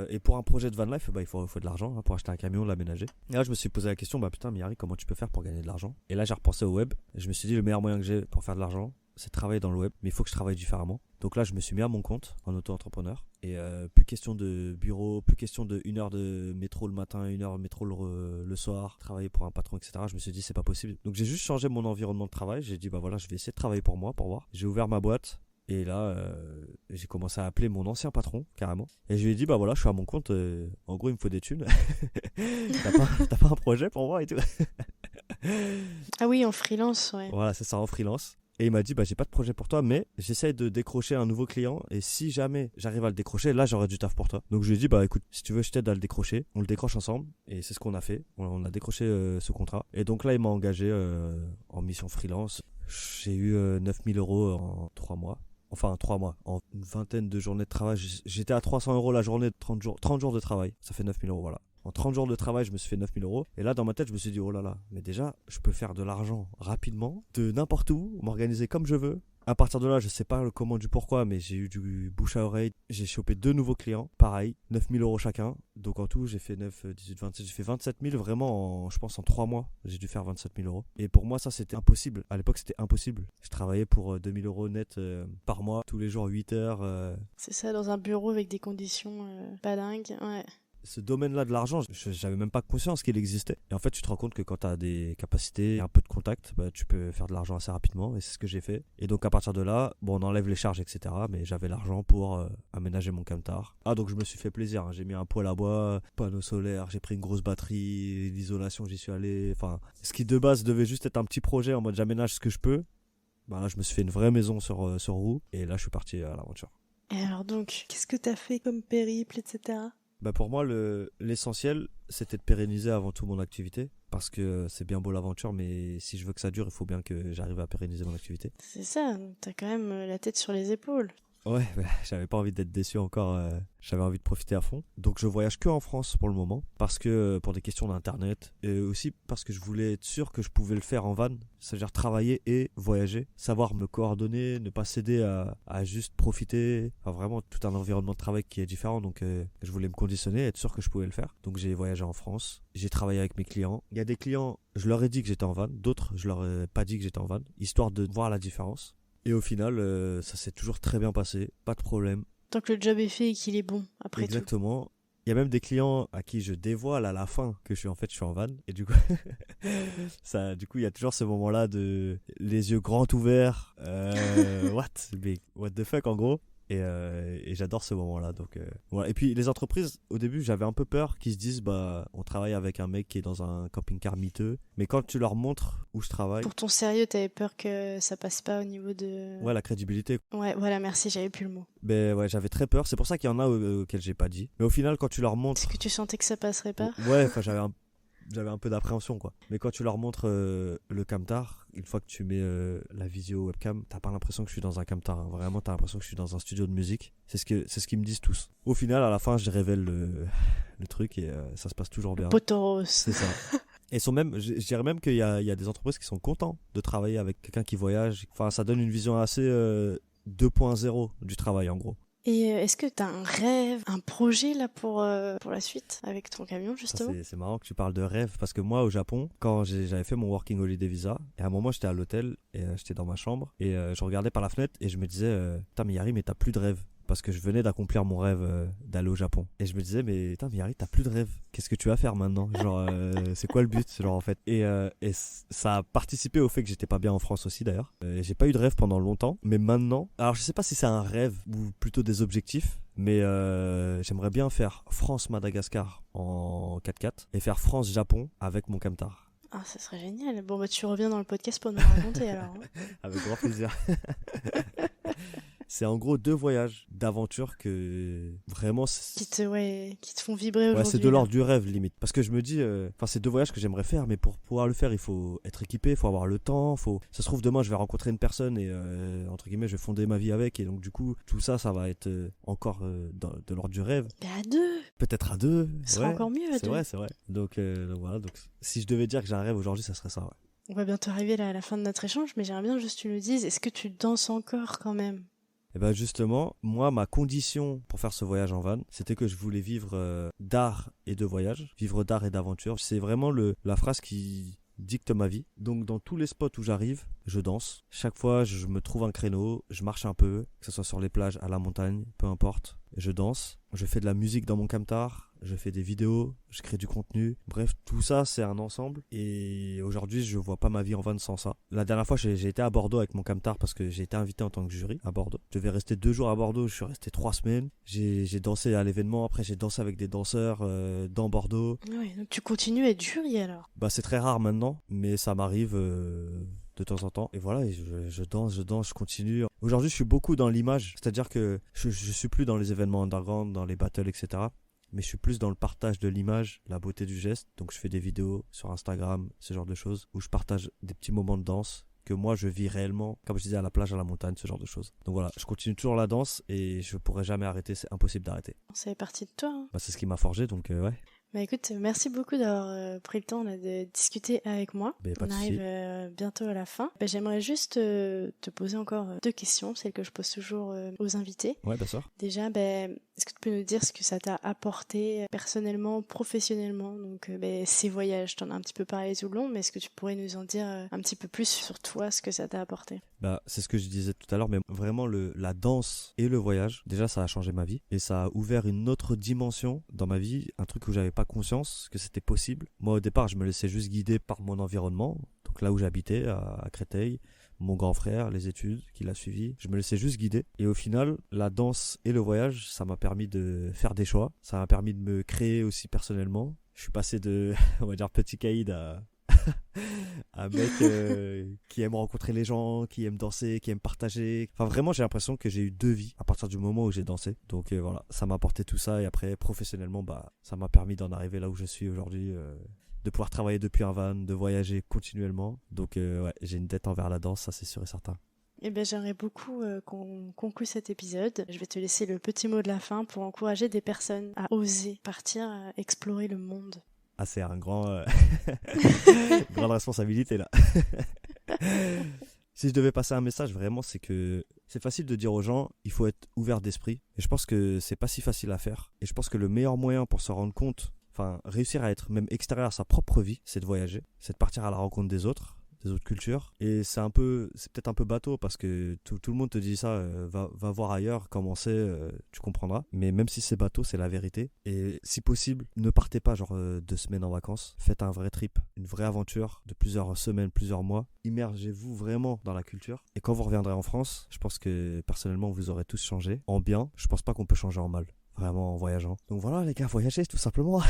Et pour un projet de van life, il faut de l'argent pour acheter un camion, l'aménager. Et là, je me suis posé la question, putain, Miyari, comment tu peux faire pour gagner de l'argent? Et là, j'ai repensé au web. Et je me suis dit, le meilleur moyen que j'ai pour faire de l'argent, c'est de travailler dans le web. Mais il faut que je travaille différemment. Donc là, je me suis mis à mon compte en auto-entrepreneur. Et plus question de bureau, plus question de 1 heure de métro le matin, 1 heure de métro le soir, travailler pour un patron, etc. Je me suis dit, c'est pas possible. Donc j'ai juste changé mon environnement de travail. J'ai dit, voilà, je vais essayer de travailler pour moi, pour voir. J'ai ouvert ma boîte. Et là, j'ai commencé à appeler mon ancien patron, carrément. Et je lui ai dit, voilà, je suis à mon compte. En gros, il me faut des thunes. T'as pas un projet pour moi et tout? Ah oui, en freelance, ouais. Voilà, c'est ça, en freelance. Et il m'a dit, j'ai pas de projet pour toi, mais j'essaye de décrocher un nouveau client. Et si jamais j'arrive à le décrocher, là, j'aurai du taf pour toi. Donc je lui ai dit, écoute, si tu veux, je t'aide à le décrocher. On le décroche ensemble. Et c'est ce qu'on a fait. On a décroché ce contrat. Et donc là, il m'a engagé en mission freelance. J'ai eu 9000 euros en 3 mois. Enfin, 3 mois, en une vingtaine de journées de travail. J'étais à 300 euros la journée, 30 jours de travail. Ça fait 9000 euros, voilà. En 30 jours de travail, je me suis fait 9000 euros. Et là, dans ma tête, je me suis dit, oh là là, mais déjà, je peux faire de l'argent rapidement, de n'importe où, m'organiser comme je veux. À partir de là, je sais pas le comment du pourquoi, mais j'ai eu du bouche à oreille. J'ai chopé 2 nouveaux clients, pareil, 9000 euros chacun. Donc en tout, j'ai fait 9, 18, 27, j'ai fait 27 000 vraiment, je pense en 3 mois. J'ai dû faire 27 000 euros. Et pour moi, ça, c'était impossible. À l'époque, c'était impossible. Je travaillais pour 2000 euros net par mois, tous les jours, 8 heures. C'est ça, dans un bureau avec des conditions pas dingues, ouais. Ce domaine-là de l'argent, j'avais même pas conscience qu'il existait. Et en fait, tu te rends compte que quand tu as des capacités et un peu de contact, tu peux faire de l'argent assez rapidement. Et c'est ce que j'ai fait. Et donc, à partir de là, on enlève les charges, etc. Mais j'avais l'argent pour aménager mon camtar. Ah, donc je me suis fait plaisir. Hein. J'ai mis un poêle à bois, panneau solaire, j'ai pris une grosse batterie, l'isolation, j'y suis allé. Enfin, ce qui de base devait juste être un petit projet en mode j'aménage ce que je peux. Là, je me suis fait une vraie maison sur roue. Et là, je suis parti à l'aventure. Et alors donc, qu'est-ce que t'as fait comme périple, etc. Pour moi, l'essentiel, c'était de pérenniser avant tout mon activité. Parce que c'est bien beau l'aventure, mais si je veux que ça dure, il faut bien que j'arrive à pérenniser mon activité. C'est ça, t'as quand même la tête sur les épaules. Ouais, j'avais pas envie d'être déçu encore, j'avais envie de profiter à fond. Donc je voyage que en France pour le moment, parce que pour des questions d'internet, et aussi parce que je voulais être sûr que je pouvais le faire en van, c'est-à-dire travailler et voyager, savoir me coordonner, ne pas céder à juste profiter, enfin vraiment tout un environnement de travail qui est différent, donc je voulais me conditionner, être sûr que je pouvais le faire. Donc j'ai voyagé en France, j'ai travaillé avec mes clients. Il y a des clients, je leur ai dit que j'étais en van, d'autres je leur ai pas dit que j'étais en van, histoire de voir la différence. Et au final, ça s'est toujours très bien passé, pas de problème. Tant que le job est fait et qu'il est bon, après Exactement. Il y a même des clients à qui je dévoile à la fin que je suis en van. Et du coup, il y a toujours ce moment-là de les yeux grands ouverts. What the fuck en gros. Et j'adore ce moment-là. Donc, voilà. Et puis les entreprises, au début, j'avais un peu peur qu'ils se disent on travaille avec un mec qui est dans un camping-car miteux. Mais quand tu leur montres où je travaille... Pour ton sérieux, t'avais peur que ça passe pas au niveau de... Ouais, la crédibilité. Ouais, voilà, merci, j'avais plus le mot. Ouais, j'avais très peur. C'est pour ça qu'il y en a auxquels j'ai pas dit. Mais au final, quand tu leur montres... Est-ce que tu sentais que ça passerait pas? Ouais, j'avais un peu d'appréhension, quoi. Mais quand tu leur montres le camtar, une fois que tu mets la visio webcam, t'as pas l'impression que je suis dans un camtar. Hein. Vraiment, t'as l'impression que je suis dans un studio de musique. C'est ce qu'ils me disent tous. Au final, à la fin, je révèle le truc et ça se passe toujours bien. Potos. C'est ça. Et je dirais même qu'il y a des entreprises qui sont contents de travailler avec quelqu'un qui voyage. Enfin, ça donne une vision assez 2.0 du travail, en gros. Et est-ce que tu as un rêve, un projet là pour la suite avec ton camion justement? C'est marrant que tu parles de rêve parce que moi au Japon, quand j'avais fait mon Working Holiday Visa, et à un moment j'étais à l'hôtel et j'étais dans ma chambre et je regardais par la fenêtre et je me disais putain Miyari mais t'as plus de rêve. Parce que je venais d'accomplir mon rêve d'aller au Japon. Et je me disais, mais putain, Miyari, t'as plus de rêve. Qu'est-ce que tu vas faire maintenant? Genre, c'est quoi le but? Genre, en fait. Et ça a participé au fait que j'étais pas bien en France aussi, d'ailleurs. J'ai pas eu de rêve pendant longtemps. Mais maintenant, alors je sais pas si c'est un rêve ou plutôt des objectifs. Mais j'aimerais bien faire France-Madagascar en 4x4 et faire France-Japon avec mon camtar. Ah, ça serait génial. Bon, tu reviens dans le podcast pour nous raconter alors. Avec grand plaisir. C'est en gros 2 voyages d'aventure que vraiment Qui te font vibrer aujourd'hui. c'est de là. l'ordre du rêve limite. Parce que je me dis, c'est 2 voyages que j'aimerais faire, mais pour pouvoir le faire, il faut être équipé, il faut avoir le temps. Ça se trouve, demain, je vais rencontrer une personne et, entre guillemets, je vais fonder ma vie avec. Et donc, du coup, tout ça, ça va être encore de l'ordre du rêve. Mais à 2, Peut-être à 2. ce sera encore mieux à 2. C'est vrai. Donc voilà. Donc, si je devais dire que j'ai un rêve aujourd'hui, ça serait ça, ouais. On va bientôt arriver là à la fin de notre échange, mais j'aimerais bien juste que tu nous dises, est-ce que tu danses encore quand même? Et ben justement, moi, ma condition pour faire ce voyage en van, c'était que je voulais vivre d'art et de voyage, vivre d'art et d'aventure. C'est vraiment la phrase qui dicte ma vie. Donc dans tous les spots où j'arrive, je danse. Chaque fois, je me trouve un créneau, je marche un peu, que ce soit sur les plages, à la montagne, peu importe. Je danse, je fais de la musique dans mon camtar, je fais des vidéos, je crée du contenu. Bref, tout ça, c'est un ensemble. Et aujourd'hui, je vois pas ma vie en van sans ça. La dernière fois, j'ai été à Bordeaux avec mon camtar parce que j'ai été invité en tant que jury à Bordeaux. Je devais rester 2 jours à Bordeaux, je suis resté 3 semaines. J'ai dansé à l'événement, après j'ai dansé avec des danseurs dans Bordeaux. Ouais, donc tu continues à être jury alors. Bah c'est très rare maintenant, mais ça m'arrive de temps en temps. Et voilà, et je danse, je continue. Aujourd'hui, je suis beaucoup dans l'image, c'est-à-dire que je suis plus dans les événements underground, dans les battles, etc. Mais je suis plus dans le partage de l'image, la beauté du geste. Donc je fais des vidéos sur Instagram, ce genre de choses, où je partage des petits moments de danse que moi je vis réellement, comme je disais, à la plage, à la montagne, ce genre de choses. Donc voilà, je continue toujours la danse et je pourrai jamais arrêter, c'est impossible d'arrêter. Ça fait partie de toi. Hein. Bah, c'est ce qui m'a forgé, donc ouais. Bah écoute, merci beaucoup d'avoir pris le temps là, de discuter avec moi. Bah, pas On de arrive souci. bientôt à la fin. Bah, j'aimerais juste te poser encore 2 questions, celles que je pose toujours aux invités. Ouais, bien sûr. Déjà, est-ce que tu peux nous dire ce que ça t'a apporté personnellement, professionnellement? Donc ces voyages, t'en as un petit peu parlé tout le long, mais est-ce que tu pourrais nous en dire un petit peu plus sur toi, ce que ça t'a apporté? Bah, c'est ce que je disais tout à l'heure, mais vraiment la danse et le voyage, déjà ça a changé ma vie et ça a ouvert une autre dimension dans ma vie, un truc où j'avais pas conscience que c'était possible. Moi au départ, je me laissais juste guider par mon environnement, donc là où j'habitais à Créteil, mon grand frère, les études qu'il a suivies, je me laissais juste guider. Et au final, la danse et le voyage, ça m'a permis de faire des choix, ça m'a permis de me créer aussi personnellement. Je suis passé de, on va dire, petit caïd à un mec qui aime rencontrer les gens, qui aime danser, qui aime partager. Enfin vraiment, j'ai l'impression que j'ai eu 2 vies à partir du moment où j'ai dansé. Donc voilà, ça m'a apporté tout ça et après professionnellement, bah ça m'a permis d'en arriver là où je suis aujourd'hui, de pouvoir travailler depuis un van, de voyager continuellement. Donc ouais, j'ai une dette envers la danse, ça c'est sûr et certain. Eh bien, j'aimerais beaucoup qu'on conclue cet épisode. Je vais te laisser le petit mot de la fin pour encourager des personnes à oser partir, à explorer le monde. Ah, c'est un grande responsabilité là. Si je devais passer un message vraiment, c'est que c'est facile de dire aux gens, il faut être ouvert d'esprit. Et je pense que c'est pas si facile à faire. Et je pense que le meilleur moyen pour se rendre compte, enfin réussir à être même extérieur à sa propre vie, c'est de voyager, c'est de partir à la rencontre des autres cultures. Et c'est peut-être un peu bateau parce que tout le monde te dit ça, va voir ailleurs, comment c'est, tu comprendras. Mais même si c'est bateau, c'est la vérité. Et si possible, ne partez pas genre 2 semaines en vacances. Faites un vrai trip, une vraie aventure de plusieurs semaines, plusieurs mois. Immergez-vous vraiment dans la culture. Et quand vous reviendrez en France, je pense que personnellement, vous aurez tous changé. En bien, je pense pas qu'on peut changer en mal. Vraiment en voyageant. Donc voilà les gars, voyagez tout simplement.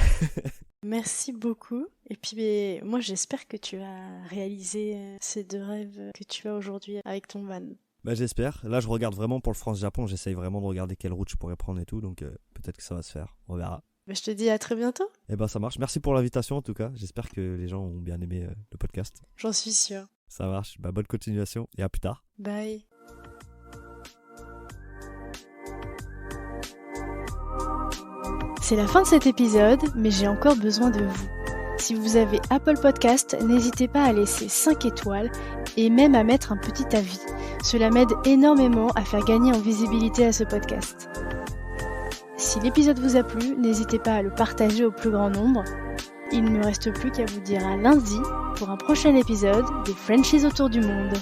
Merci beaucoup. Et puis moi j'espère que tu vas réaliser ces 2 rêves que tu as aujourd'hui avec ton van. Bah j'espère. Là je regarde vraiment pour le France-Japon. J'essaye vraiment de regarder quelle route je pourrais prendre et tout. Donc peut-être que ça va se faire. On verra. Je te dis à très bientôt. Eh ben ça marche. Merci pour l'invitation en tout cas. J'espère que les gens ont bien aimé le podcast. J'en suis sûre. Ça marche. Bah bonne continuation et à plus tard. Bye. C'est la fin de cet épisode, mais j'ai encore besoin de vous. Si vous avez Apple Podcast, n'hésitez pas à laisser 5 étoiles et même à mettre un petit avis. Cela m'aide énormément à faire gagner en visibilité à ce podcast. Si l'épisode vous a plu, n'hésitez pas à le partager au plus grand nombre. Il ne me reste plus qu'à vous dire à lundi pour un prochain épisode des Frenchies autour du monde.